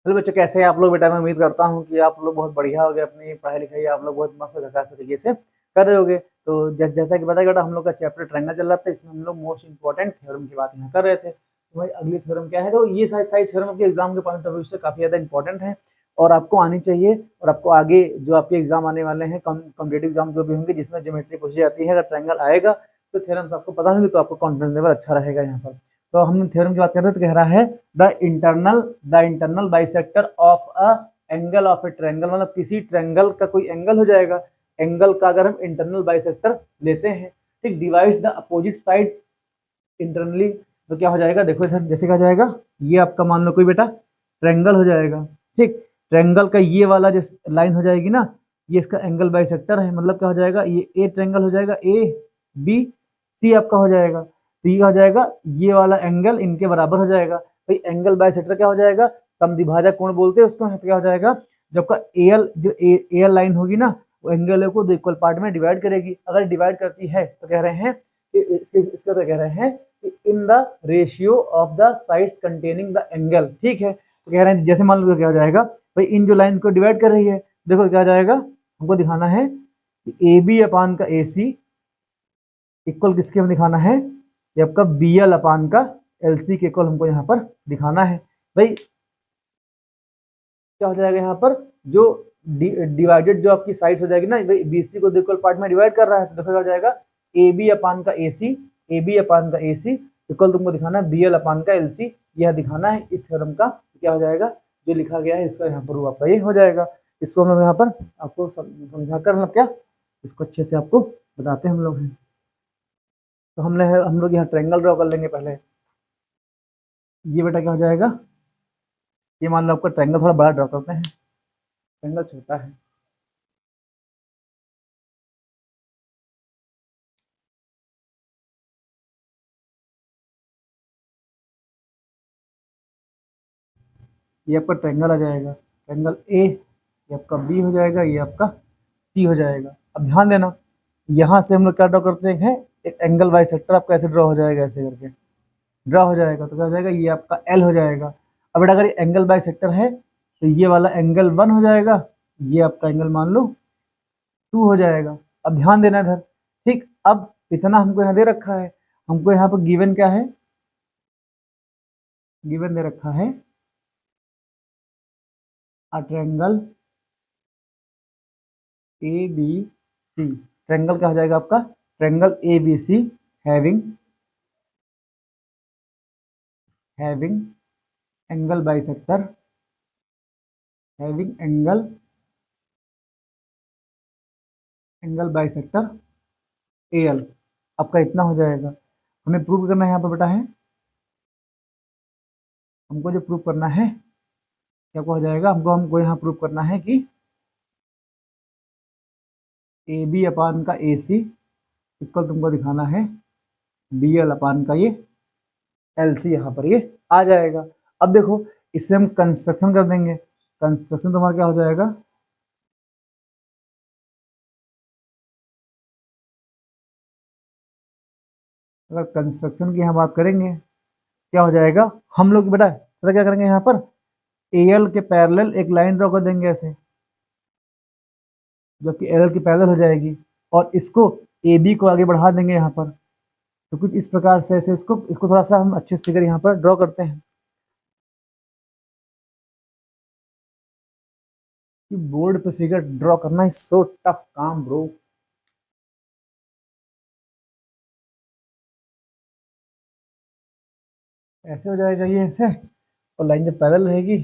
Hello बच्चों, कैसे हैं आप लोग? बेटा मैं उम्मीद करता हूँ कि आप लोग बहुत बढ़िया हो गए, अपनी पढ़ाई लिखाई आप लोग बहुत मस्त झकास तरीके से कर रहे होगे। तो जैसा कि पता है बेटा, हम लोग का चैप्टर ट्रायंगल चल रहा था, इसमें हम लोग मोस्ट इंपॉर्टेंट थ्योरम की बात यहाँ कर रहे थे। तो भाई अगली थ्योरम क्या है? तो ये सारी सारी थ्योरम आपके एग्जाम के पॉइंट ऑफ व्यू से काफी ज्यादा इंपॉर्टेंट है और आपको आनी चाहिए। और आपको आगे जो आपके एग्जाम आने वाले हैं, कॉम्पिटेटिव एग्जाम जो भी होंगे जिसमें ज्योमेट्री पूछी जाती है, अगर ट्रायंगल आएगा तो थ्योरम्स आपको पता होंगे तो आपको कॉन्फिडेंस लेवल अच्छा रहेगा यहाँ पर। तो हम थ्योरम की बात कर रहे थे, तो कह रहा है the internal bisector of a angle of A triangle, मतलब किसी ट्रायंगल का कोई एंगल हो जाएगा। एंगल का अगर हम इंटरनल बाइसेक्टर लेते हैं, ठीक, divide the opposite side internally, तो क्या हो जाएगा? देखो इधर जैसे क्या हो जाएगा, ये आपका मान लो कोई बेटा ट्रायंगल हो जाएगा, ठीक। ट्रायंगल का ये वाला जो लाइन हो जाएगी ना, ये इसका एंगल बाइसेक्टर है। मतलब क्या हो जाएगा, ये ए ट्रायंगल हो जाएगा, ए बी सी आपका हो जाएगा। तो ये हो जाएगा, ये वाला एंगल इनके बराबर हो जाएगा। भाई एंगल बाइसेक्टर क्या हो जाएगा? समद्विभाजक कोण बोलते हैं उसको। क्या हो जाएगा? जब का एल जो एल लाइन होगी ना, वो एंगल को दो इक्वल पार्ट में डिवाइड करेगी। अगर डिवाइड करती है तो कह रहे हैं इसका तो कह रहे हैं in the ratio of the sides containing the angle, ठीक है। तो कह रहे हैं जैसे मान लो क्या हो जाएगा, भाई इन जो लाइन को डिवाइड कर रही है, देखो क्या हो जाएगा, हमको दिखाना है कि ए बी अपान का ए सी इक्वल किसके में दिखाना है, ये आपका बी एल अपान का एल सी के इक्वल हमको यहाँ पर दिखाना है। भाई क्या हो जाएगा यहाँ पर, जो डिवाइडेड जो आपकी साइड हो जाएगी ना, बी सी को इक्वल पार्ट में डिवाइड कर रहा है, तो देखो क्या हो जाएगा, ए बी अपान का ए सी, ए बी अपान का ए सी इक्वल तुमको दिखाना है बी एल अपान का एल सी। यह दिखाना है इस थ्योरम का। क्या हो जाएगा, जो लिखा गया है इसका यहाँ पर आपका ये हो जाएगा। इसको हम यहाँ पर आपको समझा कर, मतलब क्या, इसको अच्छे से आपको बताते हैं हम लोग हैं। तो हम लोग यहाँ ट्रायंगल ड्रॉ कर लेंगे पहले। ये बेटा क्या हो जाएगा, ये मान लो आपका ट्रायंगल थोड़ा बड़ा ड्रॉ करते हैं, ट्रायंगल छोटा है। ये आपका ट्रायंगल आ जाएगा, ट्रायंगल ए, ये आपका बी हो जाएगा, ये आपका सी हो जाएगा। अब ध्यान देना, यहाँ से हम लोग क्या ड्रॉ करते हैं, एक एंगल बाइसेक्टर आपका ऐसे ड्रॉ हो जाएगा, ऐसे करके ड्रॉ हो जाएगा। तो क्या हो जाएगा, ये आपका एल हो जाएगा। अब बेटा अगर ये एंगल बाइसेक्टर है तो ये वाला एंगल 1 हो जाएगा, ये आपका एंगल मान लो 2 हो जाएगा। अब ध्यान देना इधर, ठीक। अब इतना हमको यहाँ दे रखा है, हमको यहाँ पर गिवन क्या है, गिवन दे रखा है a triangle A B C. Triangle क्या हो जाएगा आपका, triangle A B C having having angle bisector, having angle bisector A L. आपका इतना हो जाएगा। हमें प्रूव करना है यहाँ पर बेटा है, हमको जो प्रूव करना है क्या हो जाएगा, हमको यहाँ प्रूव करना है कि ए बी अपान का ए सी इक्वल तुमको दिखाना है बी एल अपान का ये एल सी, यहाँ पर ये आ जाएगा। अब देखो, इससे हम कंस्ट्रक्शन कर देंगे। कंस्ट्रक्शन तुम्हारा क्या हो जाएगा, अगर कंस्ट्रक्शन की यहाँ बात करेंगे, क्या हो जाएगा, हम लोग बेटा पता क्या करेंगे, यहाँ पर ए एल के पैरेलल एक लाइन ड्रॉ कर देंगे ऐसे, जो कि एल एल की पैरेलल हो जाएगी, और इसको ए बी को आगे बढ़ा देंगे यहाँ पर। तो कुछ इस प्रकार से ऐसे इसको इसको थोड़ा सा हम अच्छे से फिगर यहाँ पर ड्रॉ करते हैं। कि बोर्ड पे फिगर ड्रॉ करना इज सो टफ काम ब्रो। ऐसे हो जाएगा ये ऐसे, और लाइन जब पैरेलल रहेगी,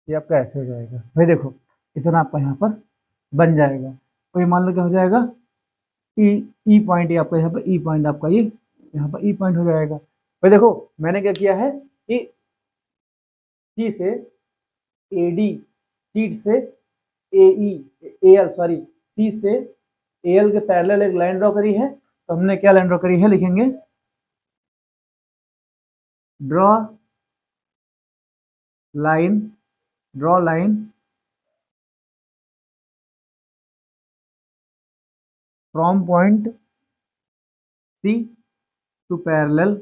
ये आपका ऐसे हो जाएगा। भाई देखो, इतना आपका यहाँ पर बन जाएगा। तो ये मान लो क्या हो जाएगा, ई ई पॉइंट, ये आपका यहाँ पर ई पॉइंट, आपका ये यहाँ पर ई पॉइंट हो जाएगा। भाई देखो, मैंने क्या किया है कि सी से ए डी, सी से ए ई, ए एल सॉरी, सी से ए एल के पैरेलल एक लाइन ड्रॉ करी है। तो हमने क्या लाइन ड्रॉ करी है, लिखेंगे draw line, draw line from point C to parallel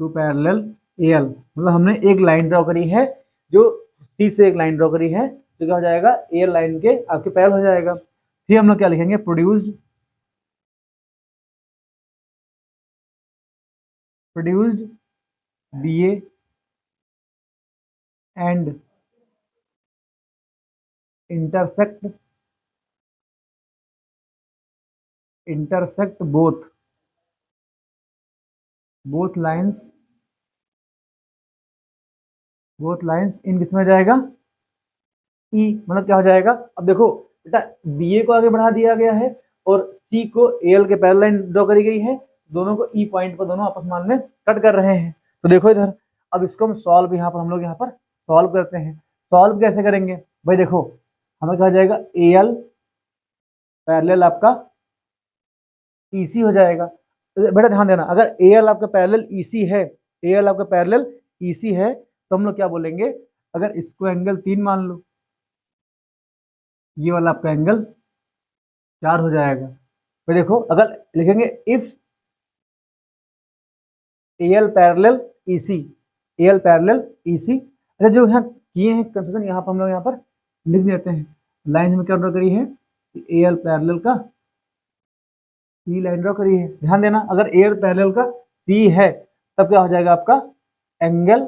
to parallel L, मतलब हमने एक लाइन ड्रॉ करी है जो सी से एक लाइन ड्रॉ करी है, तो क्या हो जाएगा एल लाइन के आपके पैरेलल हो जाएगा। फिर हम लोग क्या लिखेंगे, produced B A and intersect both lines in किसमें जाएगा, ई, मतलब क्या हो जाएगा, अब देखो बेटा बी ए को आगे बढ़ा दिया गया है और सी को एल के पैरेलल लाइन ड्रॉ करी गई है, दोनों को ई पॉइंट पर दोनों आपस में कट कर रहे हैं। तो देखो इधर, अब इसको हम सॉल्व यहाँ पर हम लोग यहाँ पर सॉल्व करते हैं। सॉल्व कैसे करेंगे भाई, देखो हमें क्या हो जाएगा, ए एल पैरेलल आपका ई सी हो जाएगा। बेटा ध्यान देना, अगर ए एल आपका पैरेलल ई सी है, ए एल आपका पैरेलल ई सी है, तो हम लोग क्या बोलेंगे, अगर इसको एंगल 3 मान लो, ये वाला आपका एंगल 4 हो जाएगा। तो देखो अगर लिखेंगे if L parallel EC, L parallel EC, अच्छा जो यहाँ किए हैं कंसेशन यहाँ पर हम लोग यहाँ पर लिख देते हैं। लाइन में क्या ड्रॉ करी है, एल पैरेलल का सी लाइन ड्रॉ करी है। ध्यान देना, अगर एल पैरेलल का सी है तब क्या हो जाएगा आपका एंगल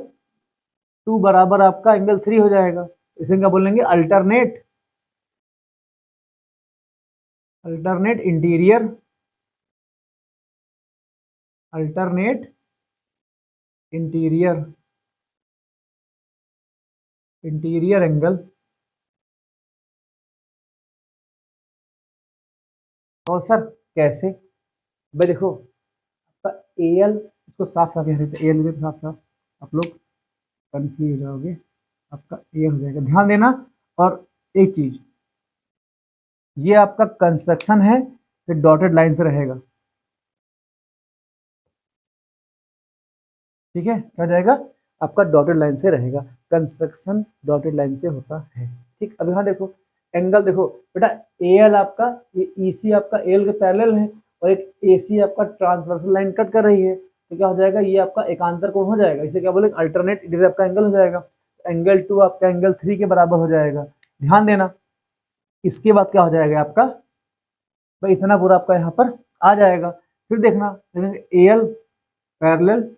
2 बराबर आपका एंगल 3 हो जाएगा। इसे क्या बोलेंगे, अल्टरनेट इंटीरियर एंगल। और सर कैसे भाई, देखो आपका एल, इसको साफ साफ यहाँ से एल में साफ साफ, आप लोग कंफ्यूज हो जाओगे, आपका ए हो जाएगा। ध्यान देना, और एक चीज, ये आपका कंस्ट्रक्शन है, फिर डॉटेड लाइन से रहेगा, ठीक है, क्या हो जाएगा आपका डॉटेड लाइन से रहेगा, कंस्ट्रक्शन डॉटेड लाइन से होता है, ठीक। अब यहाँ देखो एंगल, देखो बेटा ए एल आपका, ये ई सी आपका एल के पैरेलल है और एक ए सी आपका ट्रांसवर्सल लाइन कट कर रही है, तो क्या हो जाएगा, ये आपका एकांतर कोण हो जाएगा, इसे क्या बोलेंगे अल्टरनेट इंटीरियर आपका एंगल हो जाएगा। एंगल 2 आपका एंगल 3 के बराबर हो जाएगा। ध्यान देना, इसके बाद क्या हो जाएगा आपका भाई, इतना पूरा आपका यहाँ पर आ जाएगा। फिर देखना ए एल पैरेलल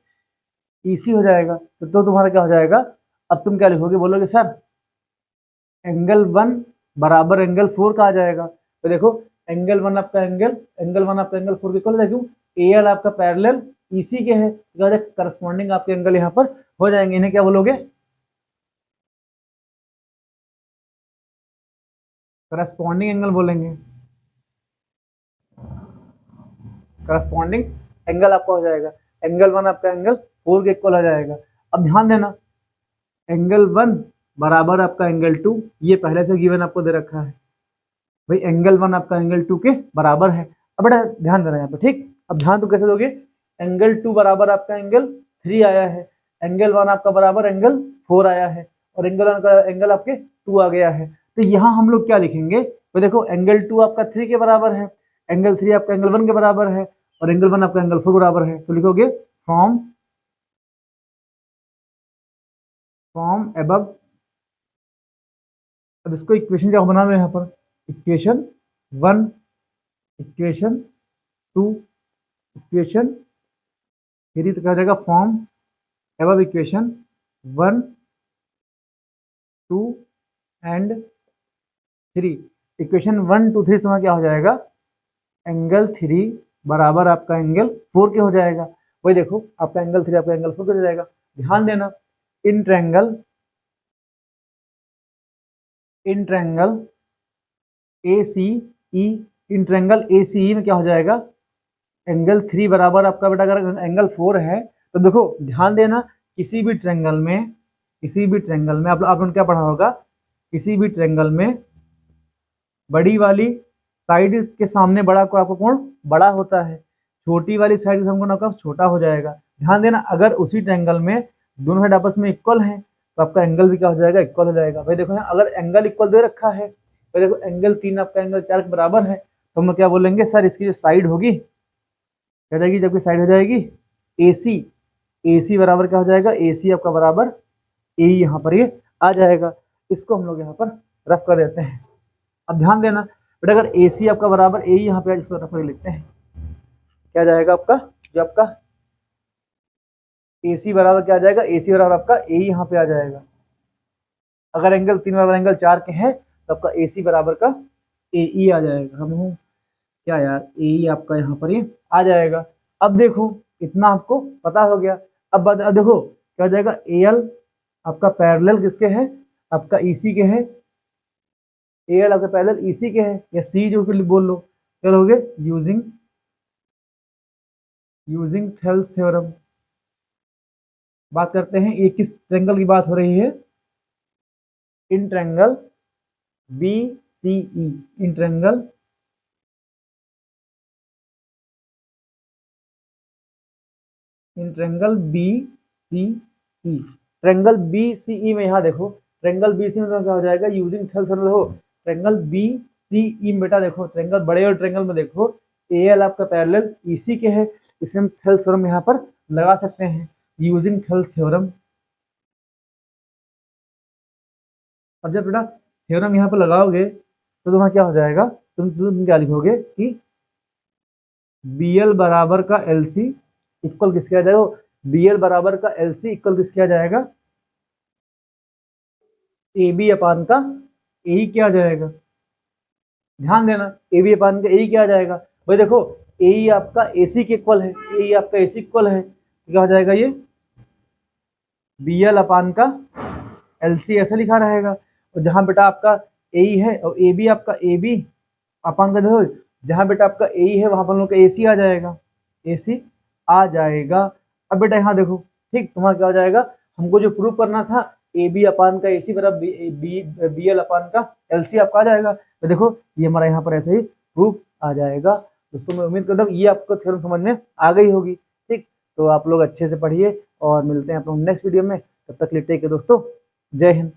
ईसी हो जाएगा, तो तुम्हारा क्या हो जाएगा, अब तुम क्या लिखोगे, बोलोगे सर एंगल 1 बराबर एंगल 4 का आ जाएगा। तो देखो एंगल 1 आपका एंगल 4 के इक्वल है, क्यों, ए एल आपका पैरेलल ईसी के है, तो करस्पॉन्डिंग आपके एंगल यहाँ पर हो जाएंगे। इन्हें क्या बोलोगे, करस्पॉन्डिंग एंगल बोलेंगे, करस्पॉन्डिंग एंगल आपका हो जाएगा। एंगल 1 आपका एंगल 4 के इक्वल हो जाएगा। अब ध्यान देना, एंगल 1 बराबर आपका एंगल 2, ये पहले से गिवन आपको दे रखा है भाई, एंगल 1 आपका एंगल 2 के बराबर है। अब बेटा ध्यान देना यहाँ पे, ठीक। अब ध्यान तो कैसे दोगे, एंगल 2 बराबर आपका एंगल 3 आया है, एंगल 1 आपका बराबर एंगल 4 आया है, और एंगल 1 का एंगल आपके 2 आ गया है। तो यहाँ हम लोग क्या लिखेंगे, तो देखो एंगल 2 आपका 3 के बराबर है, एंगल 3 आपका एंगल 1 के बराबर है, और एंगल 1 आपका एंगल 4 बराबर है, तो लिखोगे फ्रॉम अबव। अब इसको इक्वेशन क्या बना दो यहाँ पर, इक्वेशन 1, इक्वेशन 2, इक्वेशन 3, तो क्या हो जाएगा from above equation 1, 2 and 3। Equation 1, 2, 3 तुम्हारा क्या हो जाएगा, एंगल 3 बराबर आपका एंगल 4 के हो जाएगा। वही देखो आपका एंगल 3 आपका एंगल 4 के हो जाएगा। ध्यान देना, in triangle A C E, in triangle A C E में क्या हो जाएगा, एंगल 3 बराबर आपका बेटा अगर एंगल 4 है, तो देखो ध्यान देना, किसी भी ट्रायंगल में आप लोगों ने क्या पढ़ा होगा, किसी भी ट्रायंगल में बड़ी वाली साइड के सामने बड़ा को आपका कोण बड़ा होता है, छोटी वाली साइड के सामने आपका छोटा हो जाएगा। ध्यान देना, अगर उसी ट्रायंगल में दोनों साइड आपस में इक्वल हैं, तो आपका एंगल भी क्या हो जाएगा, इक्वल हो जाएगा। भाई देखो यहाँ अगर एंगल इक्वल दे रखा है, तो देखो एंगल 3 आपका एंगल 4 के बराबर है, तो हम क्या बोलेंगे, सर इसकी जो साइड होगी क्या जाएगी, जबकि साइड हो जाएगी AC, ए सी बराबर क्या हो जाएगा, ए सी आपका बराबर ए यहाँ पर ये आ जाएगा। इसको हम लोग यहाँ पर रफ कर देते हैं। अब ध्यान देना बेटा, अगर ए सी आपका बराबर ए यहाँ पे इसको रफ कर लिखते हैं, क्या जाएगा आपका, जो आपका ए सी बराबर क्या आ जाएगा, ए सी बराबर आपका ए यहाँ पे आ जाएगा। अगर एंगल 3 बराबर एंगल 4 के हैं तो आपका ए सी बराबर का ए ई आ जाएगा। हम क्या यार, ए ई आपका यहाँ पर ये आ जाएगा। अब देखो इतना आपको पता हो गया। अब देखो क्या हो जाएगा, ए एल आपका पैरेलल किसके है, आपका ई सी के है। ए एल आपका पैरेलल ई सी के है, या सी जो कि बोल लो, चलोगे यूजिंग थेल्स थ्योरम। बात करते हैं ये किस ट्रायंगल की बात हो रही है, in triangle B C E, in triangle B C E. Triangle B C E में यहाँ देखो, ट्रायंगल बी सी में क्या हो जाएगा, यूजिंग थेल्स थ्योरम। देखो ट्रायंगल बी सी ई में बेटा देखो, ट्रायंगल बड़े और ट्रायंगल में देखो ए एल आपका पैरेलल ई सी के है, इसमें हम थेल्स थ्योरम यहाँ पर लगा सकते हैं, यूजिंग थेल्स थ्योरम। अब जब बेटा थ्योरम यहाँ पर लगाओगे तो तुम्हारा क्या हो जाएगा, तुम क्या लिखोगे कि बी एल बराबर का एल सी इक्वल किसके आ जाएगा, बी एल बराबर का एल सी इक्वल किसके आ जाएगा, ए बी अपान का ए ही क्या आ जाएगा। ध्यान देना, ए बी अपान का ए ही क्या आ जाएगा भाई, देखो ए ही आपका ए सी के इक्वल है, ए ही आपका ए सी इक्वल है, क्या हो जाएगा ये बी एल अपान का एल सी ऐसे लिखा रहेगा। और जहां बेटा आपका ए ही है और ए बी आपका ए बी अपान का, देखो जहां बेटा आपका ए ही है वहां पर लोग का ए सी आ जाएगा, ए सी आ जाएगा। अब बेटा यहाँ देखो ठीक, तुम्हारा क्या हो जाएगा, हमको जो प्रूव करना था ए बी अपान का ए सी बराबर बी एल अपान का एल सी आपका आ जाएगा। तो देखो ये हमारा यहाँ पर ऐसे ही प्रूफ आ जाएगा। दोस्तों मैं उम्मीद करता हूँ ये आपको थ्योरम समझ में आ गई होगी। ठीक, तो आप लोग अच्छे से पढ़िए और मिलते हैं आप लोग नेक्स्ट वीडियो में। तब तक लेते हैं दोस्तों, जय हिंद।